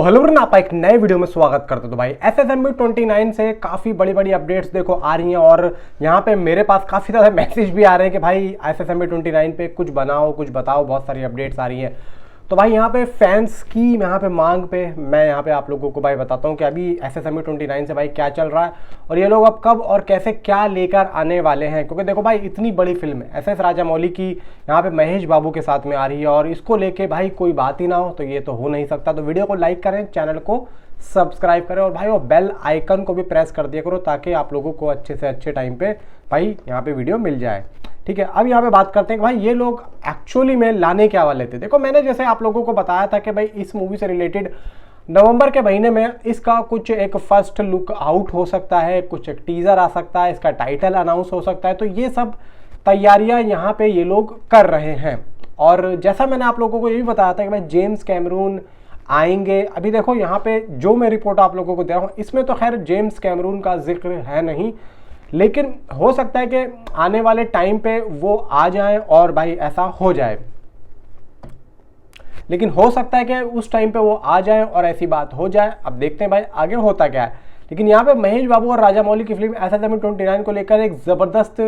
Hello ब्रन, आपका एक नए वीडियो में स्वागत करते हो। तो भाई SSMB 29 से काफ़ी बड़ी बड़ी अपडेट्स देखो आ रही हैं और यहाँ पे मेरे पास काफ़ी ज़्यादा मैसेज भी आ रहे हैं कि भाई SSMB 29 पे कुछ बनाओ, कुछ बताओ। बहुत सारी अपडेट्स आ रही हैं। तो भाई यहाँ पे फैंस की यहाँ पे मांग पे मैं यहाँ पे आप लोगों को भाई बताता हूँ कि अभी SSMB 29 से भाई क्या चल रहा है और ये लोग अब कब और कैसे क्या लेकर आने वाले हैं। क्योंकि देखो भाई इतनी बड़ी फिल्म SS राजामौली की यहाँ पे महेश बाबू के साथ में आ रही है और इसको लेके भाई कोई बात ही ना हो तो ये तो हो नहीं सकता। तो वीडियो को लाइक करें, चैनल को सब्सक्राइब करें और भाई वो बेल आइकन को भी प्रेस कर दिया करो ताकि आप लोगों को अच्छे से अच्छे टाइम पे भाई यहाँ पे वीडियो मिल जाए। ठीक है, अब यहाँ पे बात करते हैं कि भाई ये लोग एक्चुअली में लाने क्या वाले थे। देखो मैंने जैसे आप लोगों को बताया था कि भाई इस मूवी से रिलेटेड नवंबर के महीने में इसका कुछ एक फर्स्ट लुक आउट हो सकता है, कुछ एक टीजर आ सकता है, इसका टाइटल अनाउंस हो सकता है। तो ये सब तैयारियां यहाँ पे ये लोग कर रहे हैं। और जैसा मैंने आप लोगों को ये भी बताया था कि भाई जेम्स कैमरून आएंगे। अभी देखो यहाँ पे जो मैं रिपोर्ट आप लोगों को दे रहा हूँ इसमें तो खैर जेम्स कैमरून का जिक्र है नहीं, लेकिन हो सकता है कि आने वाले टाइम पे वो आ जाए और भाई ऐसा हो जाए। लेकिन हो सकता है कि उस टाइम पे वो आ जाए और ऐसी बात हो जाए। अब देखते हैं भाई आगे होता क्या है। लेकिन यहाँ पे महेश बाबू और राजामौली की फिल्म SSMB 29 को लेकर एक ज़बरदस्त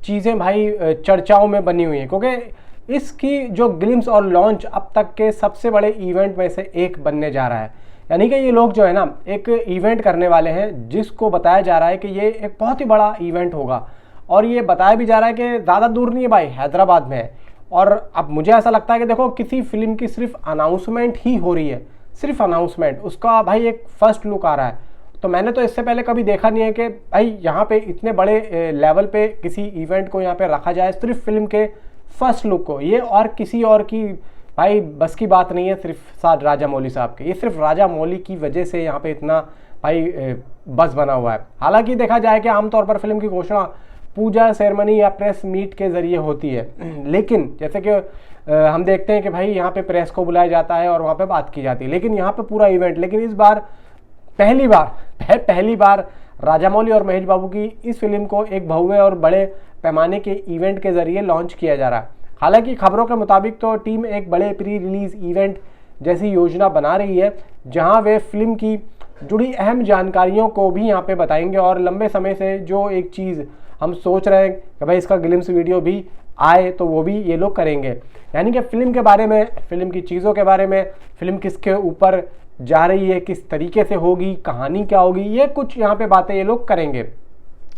चीज़ें भाई चर्चाओं में बनी हुई हैं, क्योंकि इसकी जो ग्लिम्स और लॉन्च अब तक के सबसे बड़े इवेंट में से एक बनने जा रहा है। यानी कि ये लोग जो है ना एक इवेंट करने वाले हैं जिसको बताया जा रहा है कि ये एक बहुत ही बड़ा इवेंट होगा। और ये बताया भी जा रहा है कि ज़्यादा दूर नहीं है भाई, हैदराबाद में है। और अब मुझे ऐसा लगता है कि देखो किसी फिल्म की सिर्फ अनाउंसमेंट ही हो रही है, सिर्फ अनाउंसमेंट, उसका भाई एक फर्स्ट लुक आ रहा है। तो मैंने तो इससे पहले कभी देखा नहीं है कि भाई यहाँ पे इतने बड़े लेवल पे किसी इवेंट को यहाँ पे रखा जाए सिर्फ फिल्म के फर्स्ट लुक को। ये और किसी और की भाई बस की बात नहीं है, सिर्फ राजामौली साहब के। ये सिर्फ राजामौली की वजह से यहाँ पे इतना भाई बस बना हुआ है। हालांकि देखा जाए कि आमतौर पर फिल्म की घोषणा पूजा सेरेमनी या प्रेस मीट के जरिए होती है, लेकिन जैसे कि हम देखते हैं कि भाई यहाँ पे प्रेस को बुलाया जाता है और वहाँ पे बात की जाती है, लेकिन यहाँ पे पूरा इवेंट। लेकिन इस बार पहली बार राजामौली और महेश बाबू की इस फिल्म को एक भव्य और बड़े पैमाने के इवेंट के जरिए लॉन्च किया जा रहा है। हालांकि खबरों के मुताबिक तो टीम एक बड़े प्री रिलीज इवेंट जैसी योजना बना रही है जहां वे फिल्म की जुड़ी अहम जानकारियों को भी यहां पे बताएंगे। और लंबे समय से जो एक चीज़ हम सोच रहे हैं कि भाई इसका ग्लिम्स वीडियो भी आए तो वो भी ये लोग करेंगे। यानी कि फिल्म के बारे में, फिल्म की चीज़ों के बारे में, फिल्म किसके ऊपर जा रही है, किस तरीके से होगी, कहानी क्या होगी, ये कुछ यहाँ पे बातें ये लोग करेंगे।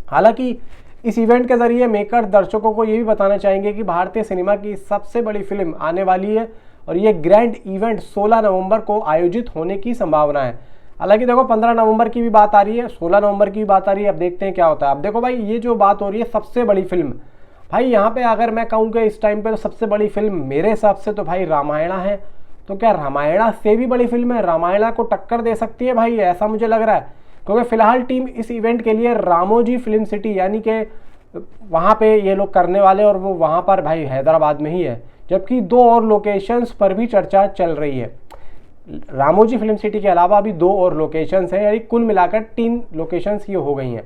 हालांकि इस इवेंट के जरिए मेकर दर्शकों को ये भी बताना चाहेंगे कि भारतीय सिनेमा की सबसे बड़ी फिल्म आने वाली है और ये ग्रैंड इवेंट 16 नवंबर को आयोजित होने की संभावना है। हालांकि देखो 15 नवंबर की भी बात आ रही है, 16 नवंबर की भी बात आ रही है। अब देखते हैं क्या होता है। अब देखो भाई ये जो बात हो रही है सबसे बड़ी फिल्म, भाई यहाँ पे अगर मैं कहूँ कि इस टाइम पे तो सबसे बड़ी फिल्म मेरे हिसाब से तो भाई रामायणा है। तो क्या रामायणा से भी बड़ी फिल्म है, रामायणा को टक्कर दे सकती है भाई, ऐसा मुझे लग रहा है। क्योंकि फिलहाल टीम इस इवेंट के लिए रामोजी फिल्म सिटी यानी कि वहाँ पे ये लोग करने वाले और वो वहाँ पर भाई हैदराबाद में ही है। जबकि 2 और लोकेशंस पर भी चर्चा चल रही है। रामोजी फिल्म सिटी के अलावा अभी 2 और लोकेशंस हैं, यानी कुल मिलाकर 3 लोकेशंस ये हो गई हैं।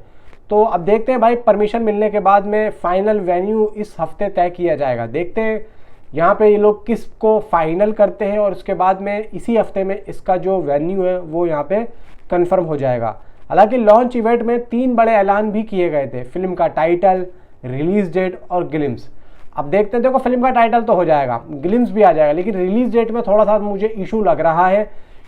तो अब देखते हैं भाई परमिशन मिलने के बाद में फाइनल वेन्यू इस हफ्ते तय किया जाएगा। देखते हैं यहाँ पे ये लोग किसको फाइनल करते हैं और उसके बाद में इसी हफ्ते में इसका जो वेन्यू है वो यहाँ पे कंफर्म हो जाएगा। हालांकि लॉन्च इवेंट में 3 बड़े ऐलान भी किए गए थे, फिल्म का टाइटल, रिलीज डेट और ग्लिम्स। अब देखते हैं, देखो फिल्म का टाइटल तो हो जाएगा, ग्लिम्स भी आ जाएगा, लेकिन रिलीज डेट में थोड़ा सा मुझे इशू लग रहा है।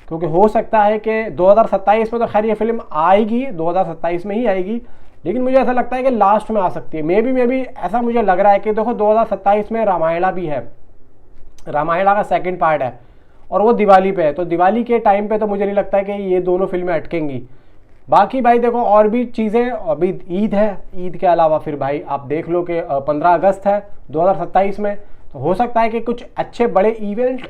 क्योंकि हो सकता है कि 2027 में तो खैर ये फिल्म आएगी, 2027 में ही आएगी, लेकिन मुझे ऐसा लगता है कि लास्ट में आ सकती है। मे बी ऐसा मुझे लग रहा है कि देखो 2027 में रामायणा भी है, रामायणा का सेकंड पार्ट है और वो दिवाली पे है। तो दिवाली के टाइम पे तो मुझे नहीं लगता है कि ये दोनों फिल्में अटकेंगी। बाकी भाई देखो और भी चीज़ें, अभी ईद है, ईद के अलावा फिर भाई आप देख लो कि 15 अगस्त है 2027 में। तो हो सकता है कि कुछ अच्छे बड़े इवेंट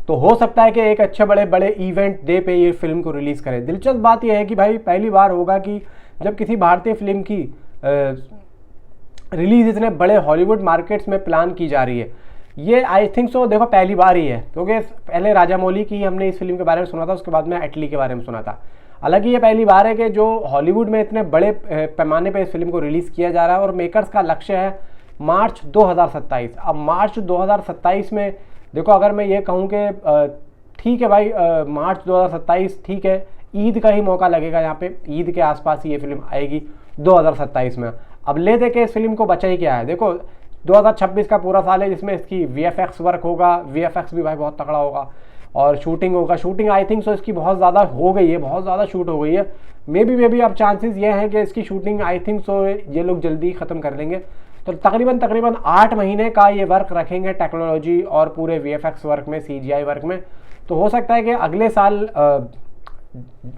तो हो सकता है कि एक अच्छे बड़े इवेंट डे पे ये फिल्म को रिलीज़ करें। दिलचस्प बात यह है कि भाई पहली बार होगा कि जब किसी भारतीय फिल्म की रिलीज इतने बड़े हॉलीवुड मार्केट्स में प्लान की जा रही है। ये आई थिंक सो देखो पहली बार ही है, क्योंकि पहले राजामौली की हमने इस फिल्म के बारे में सुना था, उसके बाद में एटली के बारे में सुना था। हालांकि ये पहली बार है कि जो हॉलीवुड में इतने बड़े पैमाने पे इस फिल्म को रिलीज़ किया जा रहा है और मेकर्स का लक्ष्य है मार्च 2027। अब मार्च 2027 में देखो अगर मैं ये कहूँ कि ठीक है भाई, मार्च 2027 ठीक है, ईद का ही मौका लगेगा यहाँ पे, ईद के आसपास ये फिल्म आएगी 2027 में। अब ले दे के इस फिल्म को बचा ही क्या है। देखो 2026 का पूरा साल है जिसमें इसकी VFX वर्क होगा, VFX भी भाई बहुत तगड़ा होगा, और शूटिंग होगा। शूटिंग आई थिंक सो इसकी बहुत ज़्यादा हो गई है, बहुत ज़्यादा शूट हो गई है। मे बी अब चांसेस ये हैं कि इसकी शूटिंग आई थिंक सो ये लोग जल्दी ही ख़त्म कर लेंगे। तो तकरीबन 8 महीने का ये वर्क रखेंगे टेक्नोलॉजी और पूरे VFX वर्क में, CGI वर्क में। तो हो सकता है कि अगले साल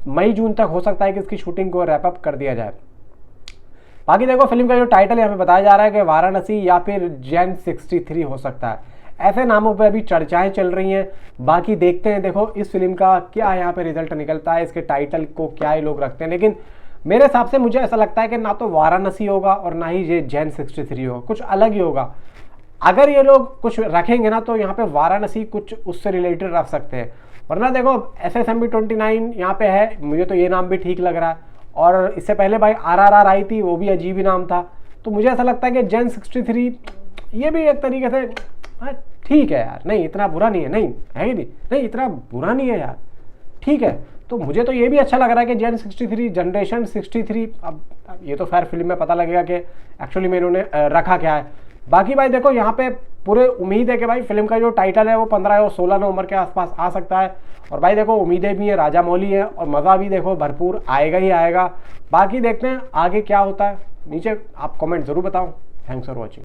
मई जून तक हो सकता है कि इसकी शूटिंग को रैप अप कर दिया जाए। बाकी देखो फिल्म का जो टाइटल यहाँ पे बताया जा रहा है कि वाराणसी या फिर जेन 63 हो सकता है, ऐसे नामों पे अभी चर्चाएं चल रही हैं। बाकी देखते हैं, देखो इस फिल्म का क्या यहाँ पे रिजल्ट निकलता है, इसके टाइटल को क्या ये लोग रखते हैं। लेकिन मेरे हिसाब से मुझे ऐसा लगता है कि ना तो वाराणसी होगा और ना ही ये जेन 63 होगा, कुछ अलग ही होगा। अगर ये लोग कुछ रखेंगे ना तो यहाँ पे वाराणसी कुछ उससे रिलेटेड रख सकते हैं, वरना देखो SSMB 29 यहाँ पे है, मुझे तो ये नाम भी ठीक लग रहा है। और इससे पहले भाई RRR आई थी, वो भी अजीब ही नाम था। तो मुझे ऐसा लगता है कि जेन 63 ये भी एक तरीके से ठीक है यार, नहीं इतना बुरा नहीं है, नहीं है ही नहीं इतना बुरा नहीं है यार, ठीक है। तो मुझे तो ये भी अच्छा लग रहा है कि जेन 63 जनरेशन 63। अब ये तो खैर फिल्म में पता लगेगा कि एक्चुअली में इन्होंने रखा क्या है। बाकी भाई देखो यहाँ पे पूरे उम्मीद है कि भाई फिल्म का जो टाइटल है वो 15 और 16 नवंबर के आसपास आ सकता है। और भाई देखो उम्मीदें भी है, राजामौली है, और मज़ा भी देखो भरपूर आएगा ही आएगा। बाकी देखते हैं आगे क्या होता है। नीचे आप कमेंट ज़रूर बताओ। Thanks for watching.